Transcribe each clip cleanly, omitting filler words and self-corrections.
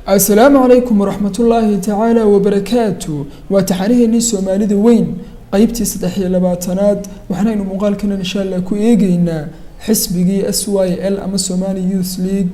السلام عليكم ورحمة الله تعالى وبركاته وتحريه سوماليدا وين قيبتي صدحي لباتناد وحنا إنه مقال كنا إن شاء الله كو إيجينا حسبي SYL أما سومالي يوث ليج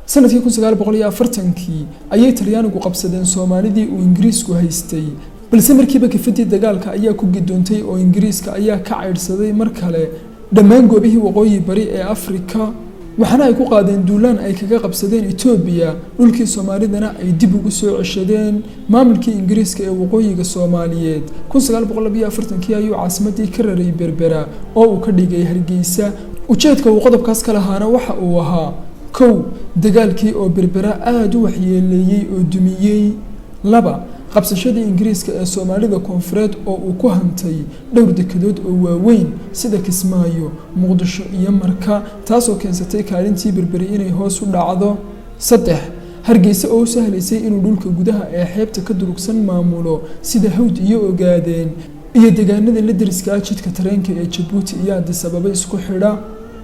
سنة يكون سجال بقولي أفرتنكي أي تريانو قبضين سوماليدي وإنجليزكو هيستي balse markiiba kafadii dagaalka ayaa ku gidoontay oo Ingiriiska ayaa ka cayrsaday mar kale dhammaan goobihii waqooyi bari ee Afrika waxaana ay ku qaadeen duulaan ay kaga qabsadeen Itoobiya dhulkii Soomaalidana ay dib ugu soo ceshadeen maamulkii Ingiriiska ee waqooyiga Soomaaliyeed 1940kii ayuu caasimadii ka raray Berbera oo uu ka dhigay Hargeysa ujeedka uu qodobkaas kala ahaana waxa uu ahaa kow dagaalkii oo Berbera aad u waxyeeleeyay oo dumiyay laba qabsashadii Ingiriiska ee Soomaalida koonfureed oo uu ku hantay dhowr dekedood oo waaweyn sida Kismaayo, Muqdisho iyo Marka taasoo keensatay kaalintii Berberi inay hoos u dhacdo saddex Hargeysa oo sahleysay inuu dhulka gudaha ee xeebta ka durugsan maamulo sida Hawd iyo Ogaadeen iyo deegaanada la deriska jidka tareenka ee Djibouti iyo Addis Ababa isku xidha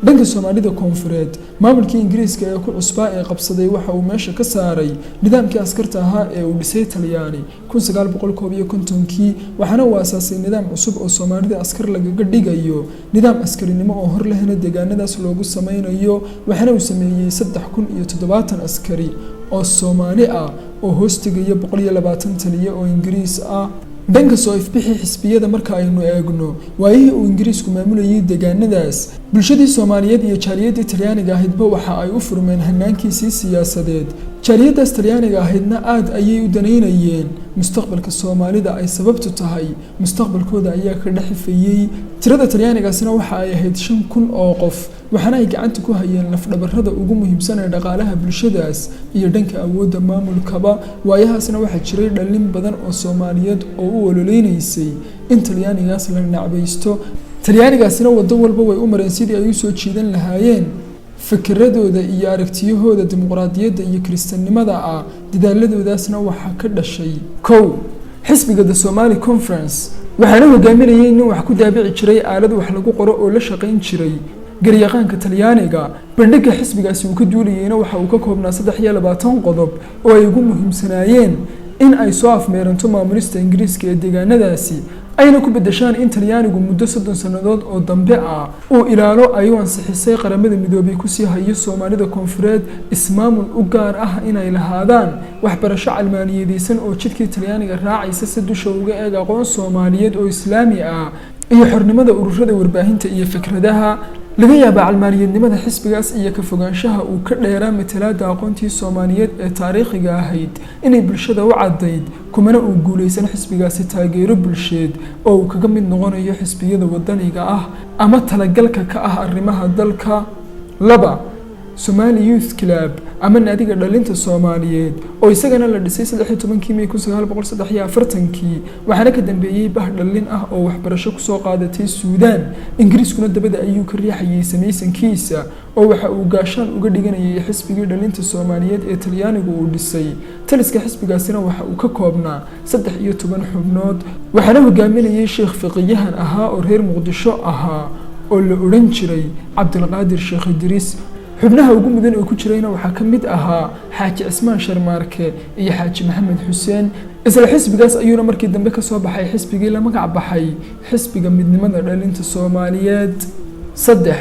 dhanka Soomaalida koonfureed maamulkii Ingiriiska ee ku cusbaa ee qabsaday waxa uu meesha ka saaray nidaamkii askarta ahaa ee uu dhisay Talyaani 1951kii waxaana uu aasaasay nidaam cusub oo Soomaalida askar lagaga dhigayo nidaam askarinimo oo hor lehna deegaanadaas loogu sameynayo waxaana uu sameeyay 3070 askari oo Soomaali ah oo hoostigaya 120 taliye oo Ingiriis ah dhanka soo ifbixi xisbiyada marka aynu eegno waayihii uu Ingiriisku maamulayay deegaanadaas bulshadii Soomaaliyeed iyo jaaliyadii Talyaaniga ahaydba waxa ay u furmeen hanaankiisii siyaasadeed jaaliyadaas Talyaaniga ahaydna aad ayay u daneynayeen mustaqbalka Soomaalida ay sababtu tahay mustaqbalkooda ayaa ka dhaxifayay tirada Talyaanigaasina waxa ay ahayd 5000 oo qof waxaana ay gacanta ku hayeen lafdhabarrada ugu muhiimsan ee dhaqaalaha bulshadaas iyo dhanka awoodda maamulkaba waayahaasna waxa jiray dhalin badan oo Soomaaliyeed oo u walooleysay in Talyaanigaas la nacbaysto Talyaanigaasina wado walba way u mareen sidii ay u soo jiidan lahaayeen fikradooda iyo aragtiyahooda dimuqraadiyadda iyo kristaanimada ah dadaaladoodaasna waxa ka dhashay kow xisbiga The Somali Conference waxaana hogaaminayay nin wax ku daabici jiray aalad wax lagu qoro oo la shaqayn jiray garyaqaanka Talyaaniga bandhiga xisbigaasi uu ka duulayayna waxa uu ka koobnaa 23 qodob oo ay ugu muhiimsanaayeen in ay soo afmeeranto maamulista Ingiriiska ee deegaanadaasi ayna ku bedeshaan in Talyaanigu muddo 30 sanadood oo dambe ah oo ilaalo ay u ansixisay qaramada midoobay ku sii hayo Soomaalida koonfureed ismaamul u gaar ah inay lahaadaan waxbarasho calmaaniyadeysan oo jidkii Talyaaniga raacaysa si dusha uga eeg aqoon Soomaaliyeed oo Islaami ah iyo xornimada ururada warbaahinta iyo fikradaha laga yaabaa calmaaniyadnimada xisbigaas iyo ka fogaanshaha uu ka dheeraa matalaada aqoontii Soomaaliyeed ee taariikhiga ahayd inay bulshada u cadayd kumana uu guuleysan xisbigaasi taageero bulsheed oo uu kaga mid noqonayo xisbiyada wadaniga ah ama talagalka ka ah arrimaha dalka laba Somali Youth Club ama naadiga dhalinta Soomaaliyeed oo isagana la dhisay 13 May 1943kii waxaana ka dambeeyay bah dhalin ah oo waxbarasho ku soo qaadatay Suudaan Ingiriiskuna dabada ayuu ka riixayay samaysankiisa oo waxa uu gaashaan uga dhiganayay xisbiga dhalinta Soomaaliyeed ee Talyaanigu uu dhisay taliska xisbigaasina waxa uu ka koobnaa 13 xubnood waxaana hogaaminayay sheekh fiqiyahan ahaa oo reer Muqdisho ahaa oo la oran jiray Cabdulqaadir Sheekh Idriis xubnaha ugu mudan oo ku jirayna waxa ka mid ahaa Xaaji Cismaan Sharmaarke iyo Xaaji Maxamed Xuseen isla xisbigaas ayuuna markii dambe ka soo baxay xisbigii la magac baxay xisbiga midnimada dhalinta Soomaaliyeed saddex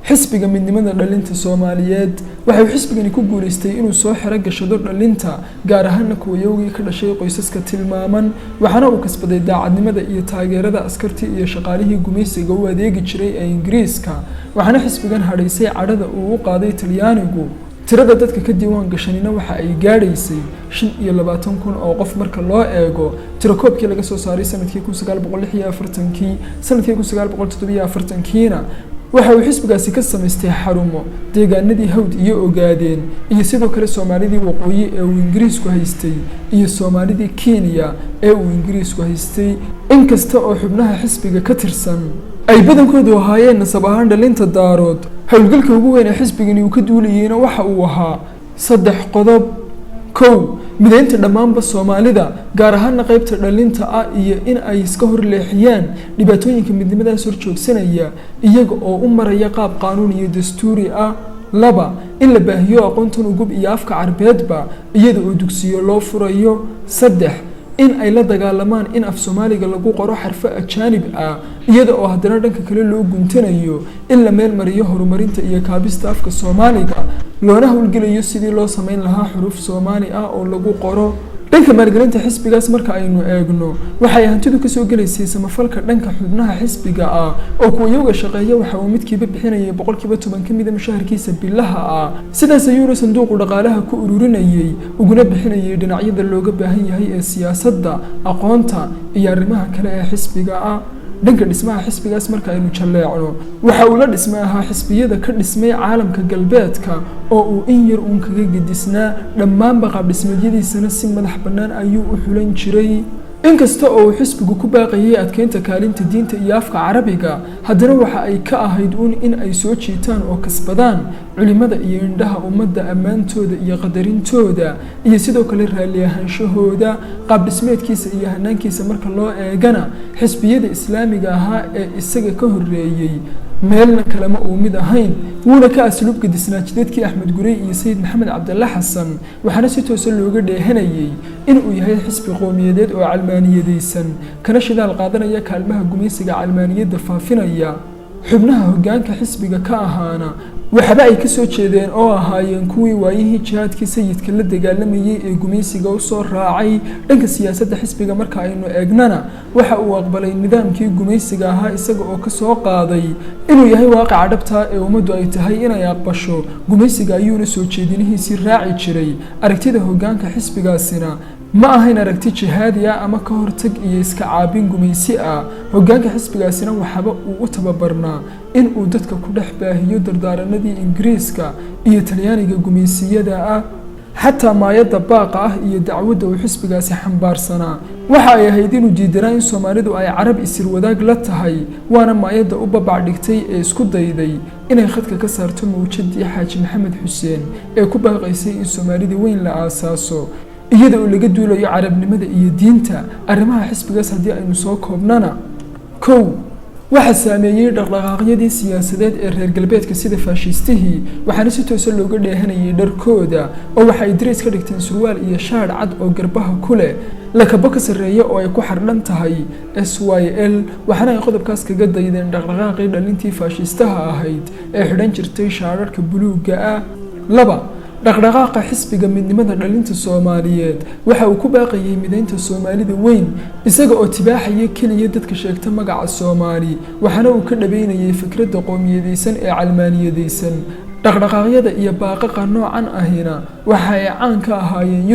xisbiga midnimada dhalinta Soomaaliyeed waxa uu xisbigani ku guuleystay inuu soo xiro gashado dhalinta gaar ahaan kuwayowgii ka dhashay qoysaska tilmaaman waxaana uu kasbaday daacadnimada iyo taageerada askartii iyo shaqaalihii gumaysiga u adeegi jiray ee Ingiriiska waxaana xisbigan hadhaysay cadhada uu u qaaday Talyaanigu tirada dadka ka diiwaan gashanina waxa ay gaadhaysay 25,000 oo qof marka loo eego tirakoobkii laga soo saaray sanadkii 1946kii sanadkii 1947kiina waxa uu xisbigaasi ka samaystay xarumo deegaanadii Hawd iyo Ogaadeen iyo sidoo kale Soomaalidii waqooyi ee uu Ingiriisku haystay iyo Soomaalidii Kenya ee uu Ingiriisku haystay inkasta oo xubnaha xisbiga ka tirsan ay badankoodu ahaayeen nasab ahaan dhalinta daarood howlgalka ugu weyn ee xisbigani uu ka duulayayna waxa uu ahaa 3 qodob kow mideynta dhammaanba Soomaalida gaar ahaan qaybta dhalinta ah iyo in ay iska horleexiyaan dhibaatooyinka midnimadaas horjoogsanaya iyaga oo u maraya qaab qaanuun iyo dastuuri ah. laba in la baahiyo aqoontan ugub iyo afka Carbeedba iyada oo dugsiyo loo furayo. saddex in ay la dagaalamaan in af Soomaaliga lagu qoro xarfo ajaanib ah iyada oo haddana dhanka kale loo guntanayo in la meel mariyo horumarinta iyo kaabista afka Soomaaliga loona hawlgelayo sidii loo sameyn lahaa xuruf Soomaali ah oo lagu qoro. dhanka maalgelinta xisbigaas marka aynu eegno waxay hantidu ka soo galeysay samafalka dhanka xubnaha xisbiga ah oo kuwa iyaga shaqeeya waxa uu midkiiba bixinayay 10% ka mid ah mushaharkiisa bilaha ah. sidaas ayuu sanduuqu dhaqaalaha ku ururinayay uguna bixinayay dhinacyada looga baahan yahay ee siyaasadda, aqoonta iyo arrimaha kale ee xisbiga ah. dhanka dhismaha xisbigaas marka aynu jaleecno waxa uu la dhismay ahaa xisbiyada ka dhismay caalamka galbeedka oo uu in yar uun kaga gedisnaa dhammaanba qaab dhismeedyadiisana si madax bannaan ayuu u xulan jiray. inkasta oo uu xisbigu ku baaqayay adkeynta kaalinta diinta iyo afka Carabiga haddana waxa ay ka ahayd in ay soo jiitaan oo kasbadaan culimada iyo indhaha ummadda ammaantooda iyo qadarintooda iyo sidoo kale raalli ahaanshahooda. qaab dhismeedkiisa iyo hanaankiisa marka loo eegana xisbiyada islaamiga ahaa ee isaga ka horreeyay meelna kalema uu mid ahayn wuuna ka asluub gadisnaa jidadkii Axmed Gurey iyo Sayid Maxamed Cabdulla Xasan waxaana si toos ah looga dheehanayay in uu yahay xisbi qowmiyadeed oo calmaaniyadeysan kana shidaal qaadanaya kaalmaha gumaysiga calmaaniyadda faafinaya. xubnaha hoggaanka xisbiga ka ahaana waxba ay ka soo jeedeen oo ahaayeen kuwii waayihii jihaadkii sayidka la dagaalamayay ee gumaysiga u soo raacay. dhanka siyaasadda xisbiga marka aynu eegnana waxa uu aqbalay nidaamkii gumaysiga ahaa isaga oo ka soo qaaday inuu yahay waaqica dhabta ee ummaddu ay tahay inay aqbasho gumaysiga ayuuna soo jeedinihiisii raaci jiray. aragtida hoggaanka xisbigaasina ma ahayn aragti jihaadi ah ama ka hortag iyo iska caabin gumaysi ah. hoggaanka xisbigaasina waxaba uu u tababarnaa in uu dadka ku dhex baahiyo dardaaranadii Ingiriiska iyo Talyaaniga gumaysiyada ah. xataa maayadda baaqa ah iyo dacwadda uu xisbigaasi xambaarsanaa waxa ay ahayd inuu diidanaa in Soomaalidu ay carab isir wadaag la tahay waana maayadda u babac dhigtay ee isku dayday inay khadka ka saarto mawjadii Xaaji Maxamed Xuseen ee ku baaqaysay in Soomaalida weyn la aasaaso iyada oo laga duulayo carabnimada iyo diinta. arrimaha xisbigaas haddii aynu soo koobnana kow waxa saameeyay dhaqdhaqaaqyadii siyaasadeed ee reer galbeedka sida faashistihii waxaana si toos ah looga dheehanayay dharkooda oo waxa ay dareys ka dhigteen surwaal iyo shaadh cad oo garbaha ku leh lakabo ka sarreeya oo ay ku xardhan tahay SYL waxaana ay qodobkaas kaga daydeen dhaqdhaqaaqii dhalintii faashistaha ahayd ee xidhan jirtay shaadharka buluugga ah. laba dhaqdhaqaaqa xisbiga midnimada dhalinta Soomaaliyeed waxa uu ku baaqayay mideynta Soomaalida weyn isaga oo tibaaxaya kaliya dadka sheegta magaca Soomaali waxaana uu ka dhabeynayay fikradda qowmiyadeysan ee calmaaniyadeysan. dhaqdhaqaaqyada iyo baaqaqa noocan ahina waxa ay caan ka ahaayeen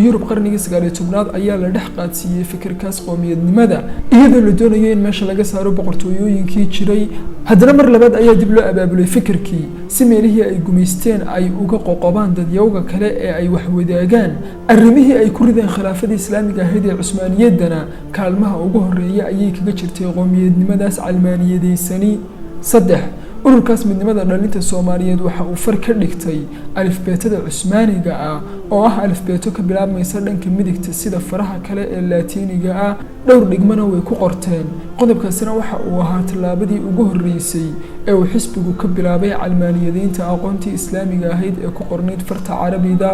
Yurub qarnigii 19aad ayaa la dhex qaadsiiyay fikirkaas qowmiyadnimada iyadoo la doonayo in meesha laga saaro boqortooyooyinkii jiray. haddana mar labaad ayaa dib loo abaabulay fikirkii si meelihii ay gumaysteen ay uga qoqobaan dadyawga kale ee ay wax wadaagaan. arrimihii ay ku rideen khilaafadii islaamiga ahayd ee Cusmaaniyaddana kaalmaha ugu horeeya ayay kaga jirtay qowmiyadnimadaas calmaaniyadeysani. saddex ururkaas midnimada dhalinta Soomaaliyeed waxa uu far ka dhigtay alifbeetada Cusmaaniga ah oo ah alifbeeto ka bilaabmaysa dhanka midigta sida faraha kale ee Laatiiniga ah dhowr dhigmana way ku qorteen. qodobkaasina waxa uu ahaa tallaabadii ugu horeysay ee uu xisbigu ka bilaabay calmaaniyadeynta aqoontii islaamiga ahayd ee ku qornayd farta Carabida.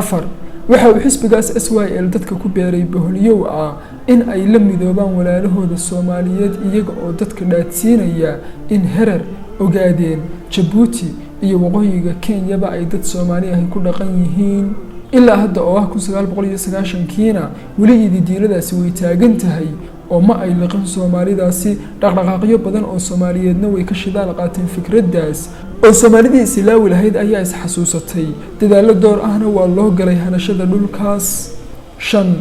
afar waxa uu xisbigaas SYL dadka ku beeray boholiyow ah in ay la midoobaan walaalahooda Soomaaliyeed iyaga oo dadka dhaadsiinaya in herer ogaadeen Djibouti iyo waqooyiga Kenyaba ay dad Soomaali ah ku dhaqan yihiin. ilaa hadda oo ah 1990kiina weli diiladaasi way taagan tahay oo ma ay laqan Soomaalidaasi. dhaqdhaqaaqyo badan oo Soomaaliyeedna way ka shidaal qaateen fikraddaas oo Soomaalidii islaawi lahayd ayaa is xasuusatay dadaalo door ahna waa loo galay hanashada dhulkaas. shan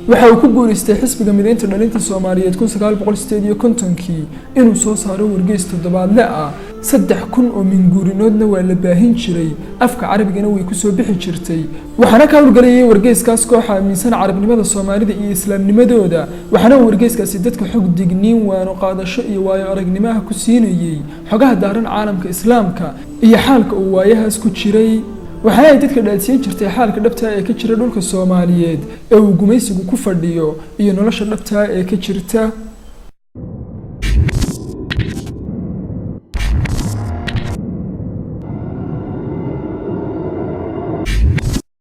waxa uu ku guuleystay xisbiga mideynta dhalinta Soomaaliyeed 1958kii inuu soo saaro wargeys toddobaadle ah 3,000 oo minguurinoodna waa la baahin jiray afka Carabigana way ku soo bixi jirtay. waxaana ka howlgalayay wargeyskaas kooxa aaminsan carabnimada Soomaalida iyo islaamnimadooda waxaana wargeyskaasi dadka xog digniin waano qaadasho iyo waayo aragnimo ku siinayay xogaha daaran caalamka islaamka iyo xaalka uu waayahaas ku jiray. waxa ay dadka dhaadsiin jirtay xaalka dhabta ee ka jira dhulka Soomaaliyeed ee uu gumaysigu ku fadhiyo iyo nolosha dhabta ee ka jirta